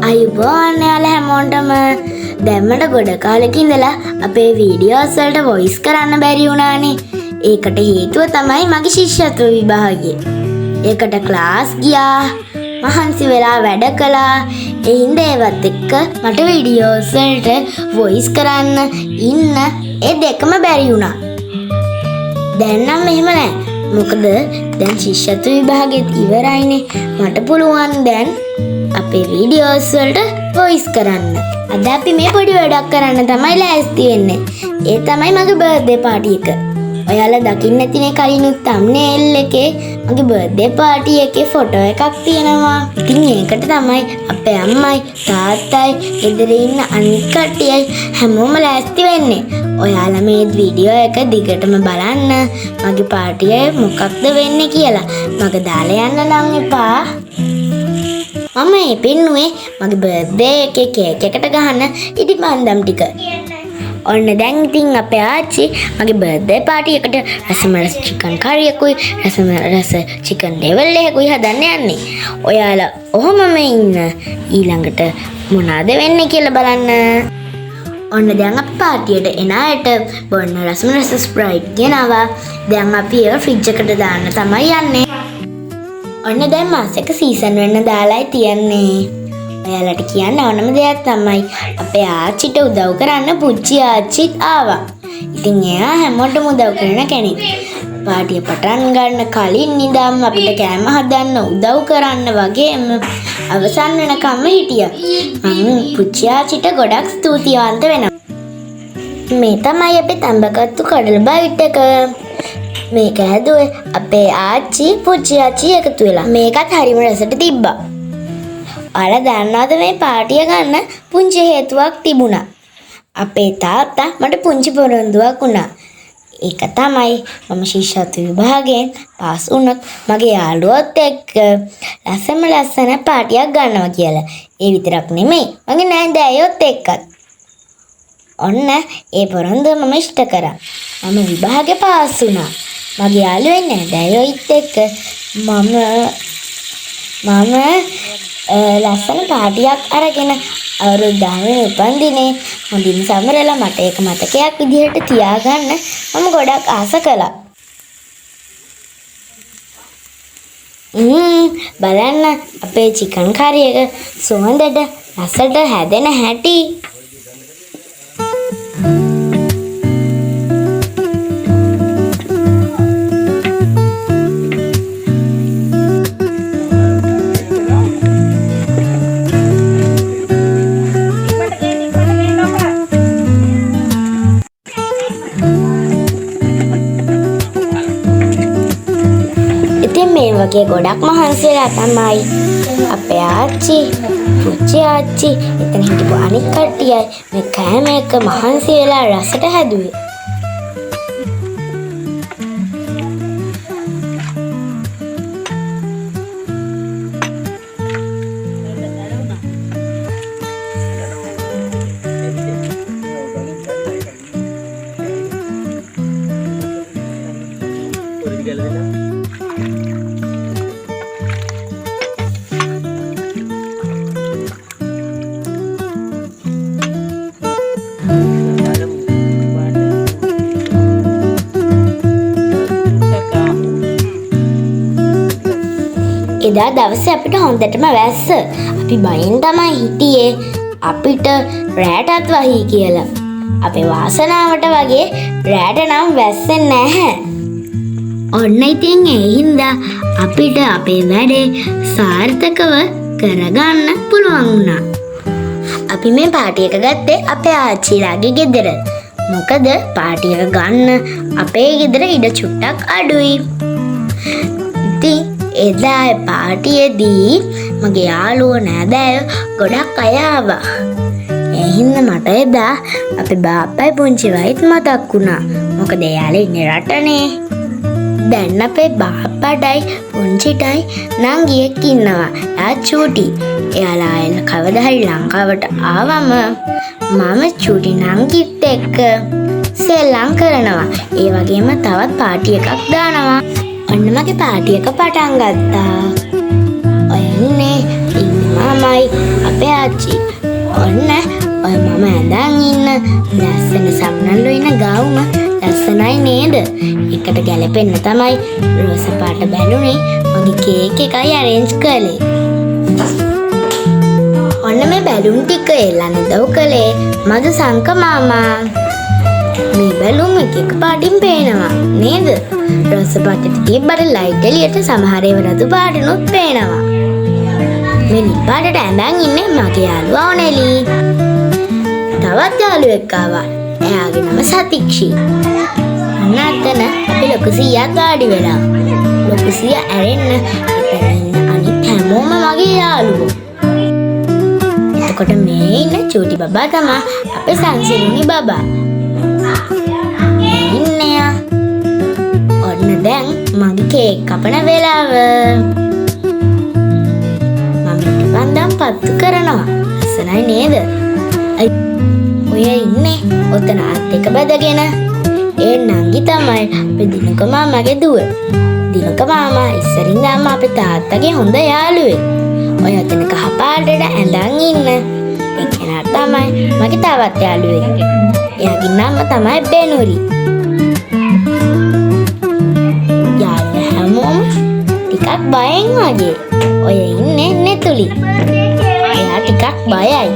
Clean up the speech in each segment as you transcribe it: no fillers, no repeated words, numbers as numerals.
අයිබෝන් යාලා හැමෝටම දැම්මට ගොඩ කාලෙක ඉඳලා අපේ වීඩියෝස් වලට වොයිස් කරන්න බැරි වුණානේ. ඒකට හේතුව තමයි මගේ ශිෂ්‍යත්ව විභාගය. ඒකට ක්ලාස් ගියා, මහන්සි වෙලා වැඩ කළා. ඒ හින්දා ඒවත් එක්ක මට වීඩියෝස් වලට වොයිස් කරන්න ඉන්න ඒ දෙකම බැරි වුණා. දැන් නම් මෙහෙම නෑ. මොකද දැන් ශිෂ්‍යත්ව විභාගෙත් ඉවරයිනේ. මට පුළුවන් දැන් අපේ වීඩියෝස් වලට වොයිස් කරන්න. අද අපි මේ පොඩි වැඩක් කරන්න තමයි ලෑස්ති වෙන්නේ. ඒ තමයි මගේ බර්ත්ඩේ පාටි එක. ඔයාලා දකින්න නැතිනේ කලිනුත් thumbnail එකේ මගේ බර්ත්ඩේ පාටි එකේ ෆොටෝ එකක් තියෙනවා. ඉතින් ඒකට තමයි අපේ අම්මයි තාත්තයි ගෙදර ඉන්න අනිත් කට්ටියයි හැමෝම ලෑස්ති වෙන්නේ. ඔයාලා මේ වීඩියෝ එක දිගටම බලන්න මගේ පාටියේ මොකක්ද වෙන්නේ කියලා. මගේ දාලා යන්න නම් එපා. මම මේ පින්නුවේ මගේ බර්ත්ඩේ එකේ කේක් එකට ගහන ඉටිපන්දම් ටික. ඔන්න දැන් ඉතින් අපේ ආච්චි මගේ බර්ත්ඩේ පාටි එකට රසමරස චිකන් කරි එකකුයි රස චිකන් ඩෙවල් එකකුයි හදන්න යන්නේ. ඔයාලා ඔහොමම ඉන්න ඊළඟට මොනවද වෙන්නේ කියලා බලන්න. ඔන්න දැන් අපි පාටියට එන අයට බොන්න රසමරස ස්ප්‍රයිට් ගෙනවා. දැන් අපි ඒක ෆ්‍රිජ් එකට දාන්න තමයි යන්නේ. ඔන්න දැන් මාසෙක සීසන් වෙන්න දාලායි තියන්නේ. ඔයාලට කියන්න ඕනම දෙයක් තමයි අපේ ආච්චිට උදව් කරන්න පුංචි ආච්චිත් ආවා. ඉතින් එයා හැමෝටම උදව් කරන කෙනෙක්. පාටිය පටන් ගන්න කලින් ඉඳන් අපිට කෑම හදන්න උදව් කරන්න වගේම අවසන් වෙනකම්ම හිටියා. මම පුංචි ආච්චිට ගොඩක් ස්තුතිවන්ත වෙනවා. මේ තමයි අපේ තඹකත්තු කඩල බයිට් එක. මේක හැදුවේ අපේ ආච්චි පුංචි ආච්චි එකතු වෙලා. මේකත් හරිම රසට තිබ්බා. ඔයාලා දන්නවද මේ පාටිය ගන්න පුංචි හේතුවක් තිබුණා. අපේ තාත්තා මට පුංචි පොරොන්දුවක් වුණා. ඒක තමයි මම ශිෂ්‍යත්ව විභාගයෙන් පාස් වුණොත් මගේ යාළුවොත් එක්ක ලස්සන පාටියක් ගන්නවා කියලා. ඒ විතරක් නෙමෙයි මගේ නෑදෑයොත් එක්කත්. ඔන්න ඒ පොරොන්දුව මම ඉෂ්ට කරා. මම විභාගේ පාස් වුණා. මගේ යාළුවෙන් නෑදෑයොත් එක්ක මම ලස්සන පාටියක් අරගෙන අවුරුදු 10 උපන්දිනේ හොඳින් සමරලා මට ඒක මතකයක් විදිහට තියාගන්න මම ගොඩක් ආස කළා. බලන්න අපේ චිකන් කරි එක සුවඳට රසට හැදෙන හැටි. මේ වගේ ගොඩක් මහන්සි වෙලා තමයි අපේ ආච්චි පුංචි ආච්චි එතන හිටපු අනිත් කට්ටියයි මේ කෑම එක මහන්සි වෙලා රසට හැදුවේ. එදා දවසේ අපිට හොඳටම වැස්ස. අපි බයෙන් තමයි හිටියේ අපිට රෑටත් වහී කියලා. අපේ වාසනාවට වගේ රෑට නම් වැස්සෙන්නේ නැහැ. ඔන්න ඉතින් ඒ හින්දා අපිට අපේ වැඩේ සාර්ථකව කරගන්න පුළුවන් වුණා. අපි මේ පාටි එක ගත්තේ අපේ ආච්චිලාගේ ගෙදර. මොකද පාටි එක ගන්න අපේ ගෙදර ඉඩ චුට්ටක් අඩුයි. ඉතින් එදා පාටියේදී මගේ යාළුවෝ නෑදෑයෝ ගොඩක් අය ආවා. ඒ හින්දා මට එදා අපේ බාප්පයි පුංචිවයිත් මතක් වුණා. මොකද එයාලා ඉන්නේ රටනේ. දැන් අපේ බාප්පටයි පුංචිටයි නංගියෙක් ඉන්නවා. එයා චූටි. එයාලා ආයෙත් කවදා හරි ලංකාවට ආවම මම චූටි නංගිත් එක්ක සෙල්ලම් කරනවා. ඒ වගේම තවත් පාටි එකක් දානවා. ඔන්න මගේ පාටි එක පටන් ගත්තා. ඔයන්නේ ඉන්නේ මමයි ලස්සන සම්නල්ලු ඉන ගවුම ලස්සනයි නේද? එකට ගැලපෙන්න තමයි රෝස පාට බැලුනේ මගේ කේක් එකයි අරේන්ජ් කළේ. ඔන්න මේ බැලුම් ටික එල්ලන්න උදව් කළේ මගේ සංක මාමා. මේ බැලුම් එක පාටින් පේනවා නේද? රෝස පාටට තිබ්බට ලයිට් එළියට සමහර ඒවා රතු පාටිනුත් පේනවා. මේ නිල් පාටට ඇඳන් ඉන්නේ මගේ යාළුවා ඔනෙලි. තවත් යාළුවෙක් ආවා. එයාගේ නම සතික්ෂි. අන්න අතන අපි ලොකු සීයාත් වාඩි වෙලා. ලොකු සීයා ඇරෙන්න එතන ඉන්න අනිත් හැමෝම මගේ යාළුවෝ. එතකොට මේ ඉන්න චූටි බබා තමයි අපේ සංසිරුනි බබා. ඉන්නේ. ඔන්න දැන් මගේ කේක් කපන වෙලාව. මම වන්දම් පත්තු කරනවා. ලස්සනයි නේද? ඔය ඉන්නේ ඔතන අත් එක බැදගෙන. ඒ නංගි තමයි අපේ දිනුක මාමාගේ දුව. දිනුක මාමා ඉස්සරින්දාම අපේ තාත්තගේ හොඳ යාළුවෙක්. ඔය ඔතන කහ පාටට ඇඳන් ඉන්න එක්කෙනා තමයි මගේ තවත් යාළුවෙක්. එයාගේ නම තමයි බෙනුරි. යාළුවා හැමෝම ටිකක් බයෙන් වගේ. ඔය ඉන්නේ නෙතුලි. එයා ටිකක් බයයි.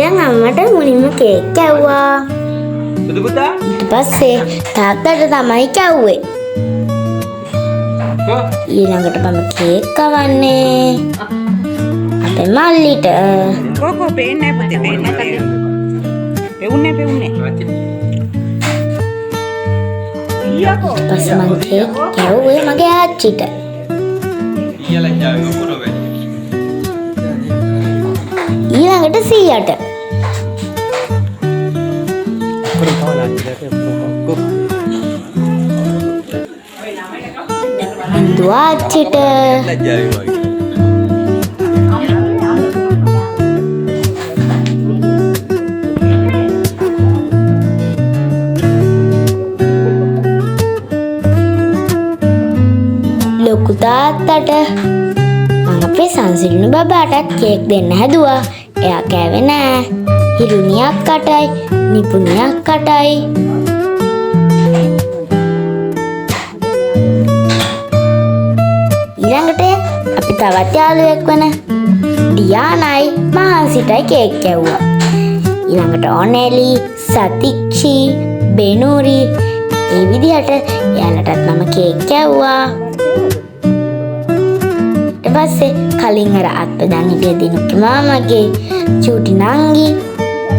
දැන් අම්මට මුලින්ම කේක් කැව්වා. ඊට පස්සේ තාත්තට තමයි කැව්වේ. ඊළඟට මම කේක් කවන්නේ අපේ මල්ලිට. කොකෝ පේන්නේ පුතේ පේන්නේ කලින්. පෙවුන්නේ. පස්සේ මම කේක් කැව්වේ මගේ ආච්චිට. ඊළඟට සීයාට. දුආච්චිට. ලොකු තාත්තට. මම අපේ සංසිරුණු බබාටත් කේක් දෙන්න හැදුවා. එයා කෑවේ නෑ. හිරුනියක් කටයි, නිපුණියක් කටයි. ඊළඟට අපි තවත් යාළුවෙක් වන ඩියානයි මහන්සිටයි කේක් කැව්වා. ඊළඟට ඔනෙලි, සතික්ෂි, බෙනුරි ඒ විදිහට එයාලටත් මම කේක් කැව්වා. ඊට පස්සේ කලින් අර අත්පදන් හිටිය දිනුක මාමගේ චූටි නංගි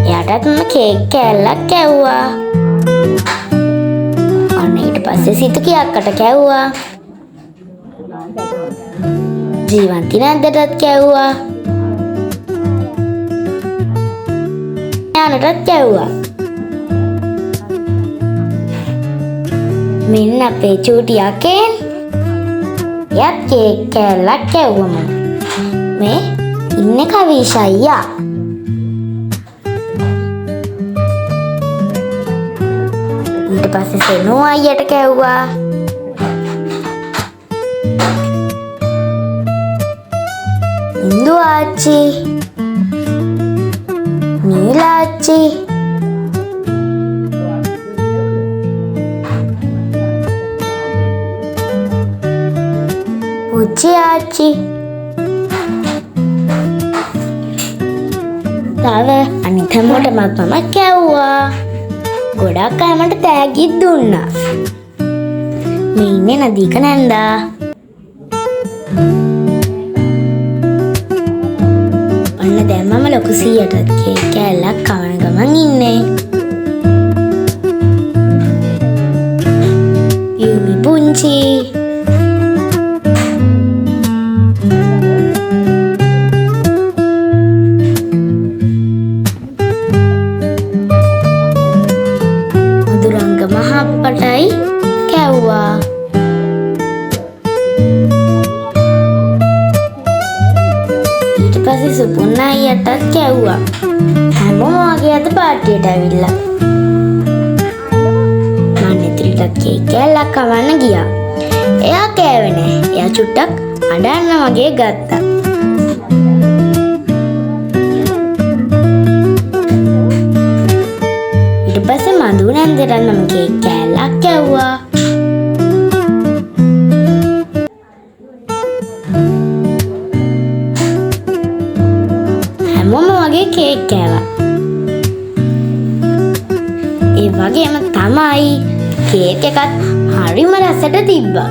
එයාටත් මම කේක් කෑල්ලක් කැව්වා. ඔන්න ඊට පස්සේ සිතුකි අක්කට කැව්වා. ජීවන්ති නැද්දටත් කැව්වා. යානටත් කැව්වා. මෙන්න අපේ චූටි අකෙන් යත් කේක් කෑල්ලක් කැව්වම. මේ ඉන්නේ කවිෂ අයියා. ඊට පස්සේ සෙනු අයියට කැව්වා. ඉන්දු ආච්චි, නීලාච්චි, ආච්චි. තව අනිත් හැමෝටමත් මම කැව්වා. ගොඩක් අය මට තෑගිත් දුන්නා. මේ ඉන්නේ නදීක නැන්දා. ඔන්න දැන් මම ලොකු සීයටත් කේක් කෑල්ලක් කවන ගමන් ඉන්නේ. යුමි පුංචි. මధుරංග මහප්පටයි කැව්වා. ඊට පස්සේ සුපුන් අයියටත් කැව්වා. හැමෝම වගේ අද පාර්ටියට ඇවිල්ලා. මම ඉතිරිටත් කේක් කෑල්ලක් කවන්න ගියා. එයා කෑවේ නෑ. එයා චුට්ටක් අඬන්න වගේ ගත්තා. ඊට පස්සේ මඳු නැන්දට මම කේක් කෑල්ලක් කැව්වා. හැමෝම වගේ කේක් කෑවා. ඒ වගේම තමයි කේක් එකත් හරිම රසට තිබ්බා.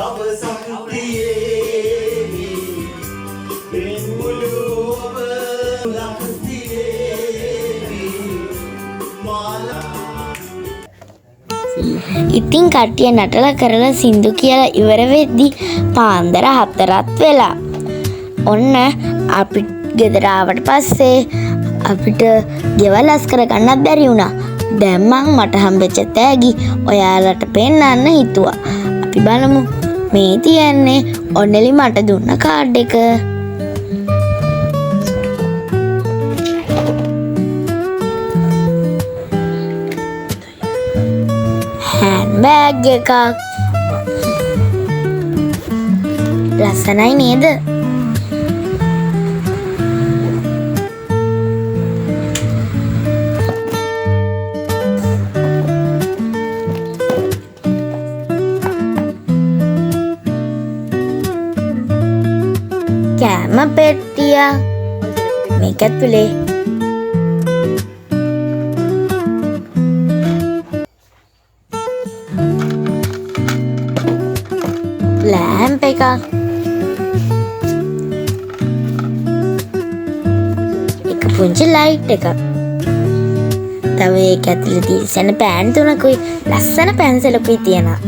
Double ඉතින් කට්ටිය නටලා කරලා සින්දු කියලා ඉවර වෙද්දි පාන්දර 4ත් වෙලා. ඔන්න අපි ගෙදර ආවට පස්සේ අපිට ගෙවල් අස් කරගන්නත් බැරි වුණා. දැන් මට හම්බෙච්ච තෑගි ඔයාලට පෙන්නන්න හිතුවා. අපි බලමු. මේ තියන්නේ ඔන්නලි මට දුන්න කාඩ් එක. බෑග් එකක්. ලස්සනයි නේද? කෑම පෙට්ටිය මේක ඇතුලේ. ලෑම්ප් එකක්. එක පුංචි ලයිට් එකක්. තව ඒක ඇතුලේ තියසන පෑන් තුනකුයි ලස්සන පැන්සලකුයි තියෙනවා.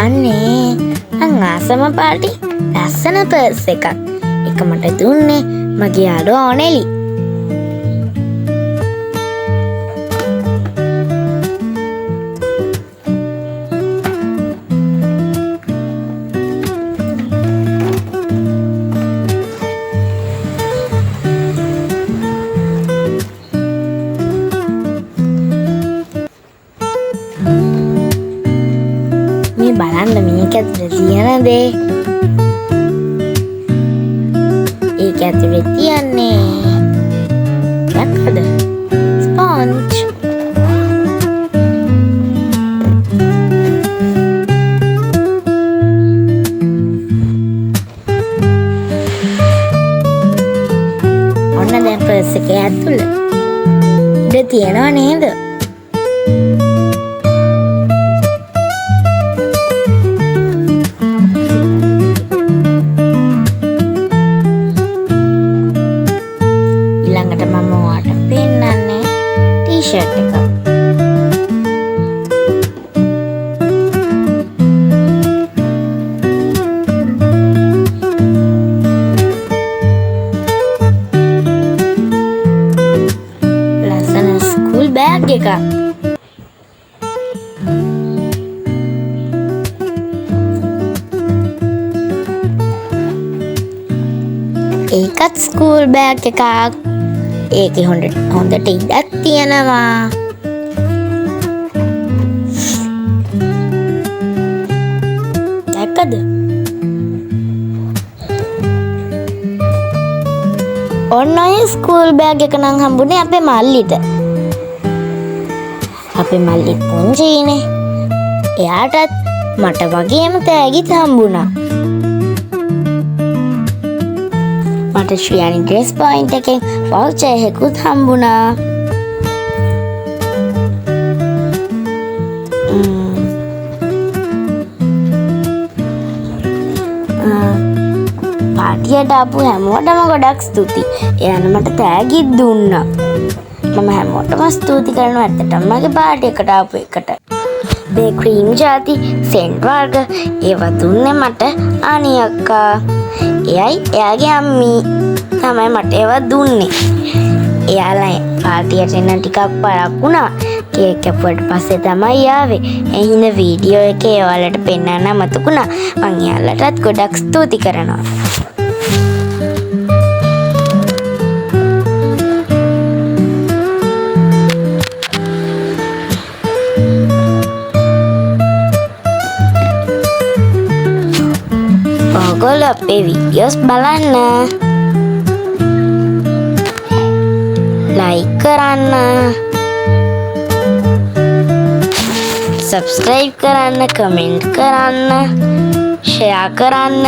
අනේ ආසම පාටි ලස්සන පර්ස් එකක්. එක මට දුන්නේ මගේ යාළුවා ඕනෙලි. බලන්න මේක ඇතුලේ තියෙන දේ. ඒක ඇතුලේ තියන්නේ දැක්කද? ස්පොන්ජ්. ඔන්න දැන් පර්ස් එකේ ඇතුලේ ඉඳ තියනව නේද? ඊළඟට මම ඔයාලට පෙන්නන්නේ ටී-ෂර්ට් එක. ලස්සන ස්කූල් බෑග් එකක්. ඒකත් ස්කූල් බෑග් එකක්. ඒකේ හොඳට ඉඩක් තියෙනවා. දැක්කද? ඔන්න ඔය ස්කූල් බෑග් එක නම් හම්බුනේ අපේ මල්ලිට. අපේ මල්ලිත් පුංචිනේ. එයාටත් මට වගේම තෑගිත් හම්බුණා. මට ශ්‍රියානි ඩ්‍රෙස් පොයින්ට් එකෙන් වවුචර් එකකුත් හම්බුණා. පාටියට ආපු හැමෝටම ගොඩක් ස්තුතියි. එයාන මට තෑගිත් දුන්නා. මම හැමෝටම ස්තුති කරනවා ඇත්තටම මගේ පාටියකට ආපු එකට. මේ ක්‍රීම් ජාති සෙන්ට් වර්ග ඒවා දුන්නේ මට අනි අක්කා. එයයි එයාගේ අම්මි තමයි මට ඒවා දුන්නේ. එයාලා පාටියට එන්න ටිකක් පරක් වුණා. කේක් කැපුවට පස්සේ තමයි ආවේ. එහෙනම් වීඩියෝ එකේ ඔයාලට පෙන්වන්න මතකුණා. මං එයාලටත් ගොඩක් ස්තුති කරනවා. ඔයගොල්ලෝ අපේ වීඩියෝස් බලන්න. ලයික් කරන්න. සබ්ස්ක්‍රයිබ් කරන්න, කමෙන්ට් කරන්න, ෂෙයා කරන්න.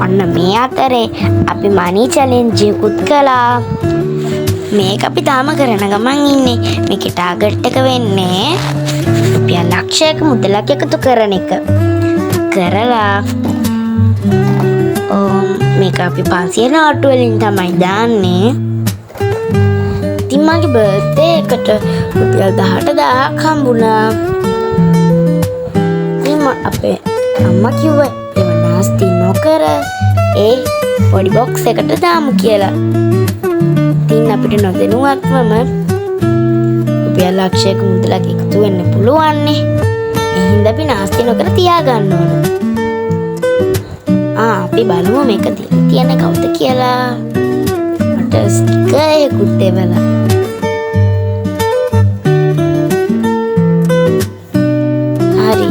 ඔන්න මේ අතරේ අපි මනි චැලෙන්ජ් එකකුත් කළා. මේක අපි තාම කරන ගමන් ඉන්නේ. මේකේ ටාගට් එක වෙන්නේ රුපියල් ලක්ෂයක මුදලක් එකතු කරන එක. කරලා මේක අපි 500 නෝට්ටු වලින් තමයි දාන්නේ. ඉතින් මගේ බර්ත්ඩේ එකට රුපියල් 18000ක් හම්බුණා. ඉතින් අපේ අම්මා කිව්වා ඒව නාස්ති නොකර පොඩි බොක්ස් එකට දාමු කියලා. ඉතින් අපිට නොදැනුවත්වම රුපියල් ලක්ෂයක මුදලක් එකතු වෙන්න පුළුවන් නේ. ඒ හින්දා අපි නාස්ති නොකර තියාගන්න ඕන. අපි බලමු මේක තියෙන කවුද කියලා. මට ස්ටිකර් එකකුත් එවලා. හරි.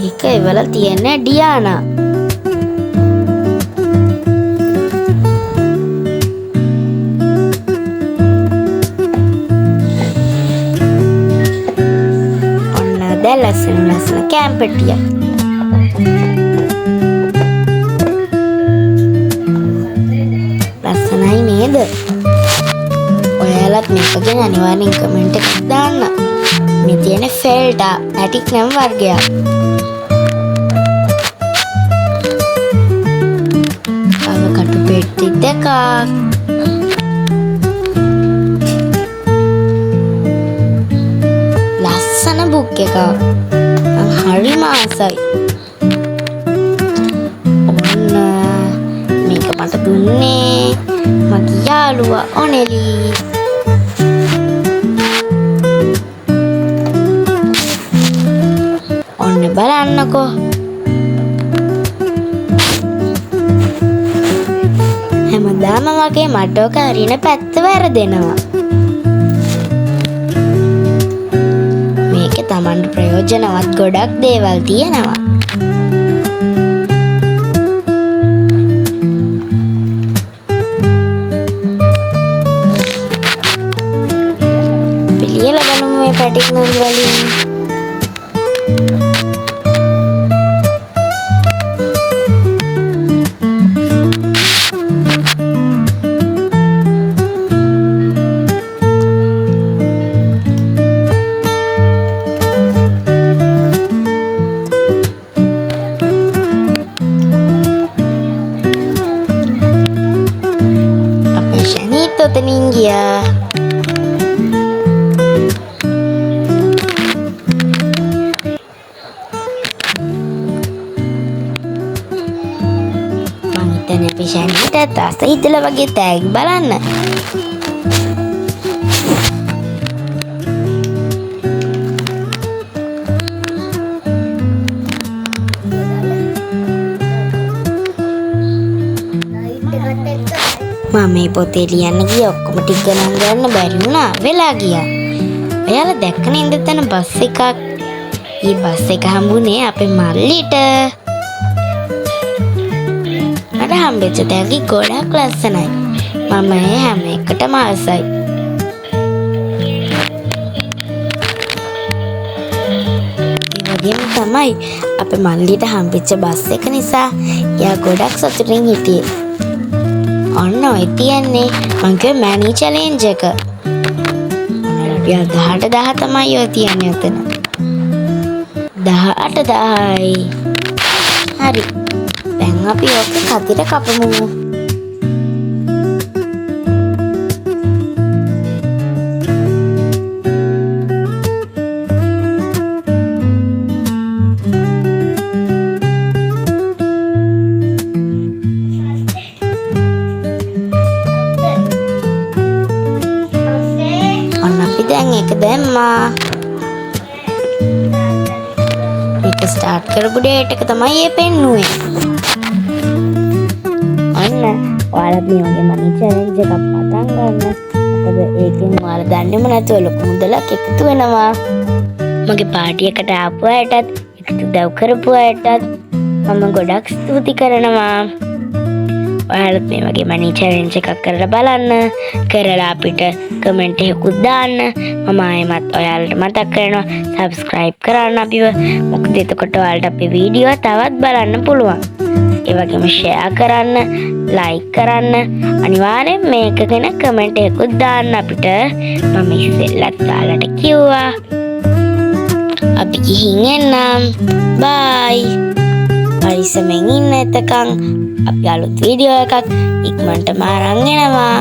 ඒක එවලා තියෙන්නේ ඩියානා. දැන් ලස්සන කැම්පෙටියක්. ලස්සනයි නේද? ඔයාලත් මේක ගැන අනිවාර්යෙන් කමෙන්ට් එකක් දාන්න. මේ තියෙන ෆෙල්ටා ඇටික් නම් වර්ගයක්. කටු පෙට්ටි දෙකක්. ලස්සන බුක් එකක්. හරිම ආසයි. ඔන්න මේක මට දුන්නේ මගේ යාළුවා ඔනෙලි. ඔන්න බලන්නකෝ. හැමදාම වගේ මට ඔක හරින පැත්ත වැරදෙනවා. මේකේ Tamanට ප්‍රයෝජනවත් ගොඩක් දේවල් තියෙනවා. පිළියෙල බලමු මේ පැටික් නූල් වලින්. Otenin gیا. මම හිතන්නේ අපි ෂැනිට තාස්ස හිතලා වගේ තෑග් බලන්න. මම මේ පොතේ ලියන්න ගිය ඔක්කොම ටික ගණන් ගන්න බැරි වුණා. වෙලා ගියා. ඔයාලා දැක්ක නේද එතන බස් එකක්? ඊ බස් එක හම්බුනේ අපේ මල්ලිට. මට හම්බෙච්ච තෑගි ගොඩක් ලස්සනයි. මම ඒ හැම එකටම ආසයි. ඒ වගේම තමයි අපේ මල්ලිට හම්බෙච්ච බස් එක නිසා එයා ගොඩක් සතුටින් හිටියේ. ඔන්න ඔය තියන්නේ මගේ මැනි චැලෙන්ජ් එක. රුපියල් 18000 තමයි ඔය තියන්නේ උතන. 18000යි. හරි. දැන් අපි ඔක කතිර කපමු. දැන් ඒක දැම්මා. මේක ස්ටාර්ට් කරපු ඩේට් එක තමයි මේ පෙන්නුවේ. අන්න ඔයාලත් මේ වගේ මනි චැලෙන්ජ් එකක් පටන් ගන්න. මොකද ඒකෙන් ඔයාලා දන්නේම නැතුව ලොකු මුදලක් එකතු වෙනවා. මගේ පාටි එකට ආපු අයටත් උදව් කරපු අයටත් මම ගොඩක් ස්තුති කරනවා. ඔයාලත් මේ වගේ මනි චැලෙන්ජ් එකක් කරලා බලන්න. කරලා අපිට කමෙන්ට් එකකුත් දාන්න. මම ආයෙමත් ඔයාලට මතක් කරනවා subscribe කරන්න අපිව. මොකද එතකොට ඔයාලට අපේ වීඩියෝ තවත් බලන්න පුළුවන්. ඒ වගේම share කරන්න, like කරන්න, අනිවාර්යෙන් මේක ගැන කමෙන්ට් එකකුත් දාන්න අපිට. මම ඉස්සෙල්ලත් ඔයාලට කිව්වා. අපි ගිහින් එන්නම්. bye. පරිස්සමෙන් ඉන්න එතකන් අපි අලුත් වීඩියෝ එකක් ඉක්මනටම අරන් එනවා.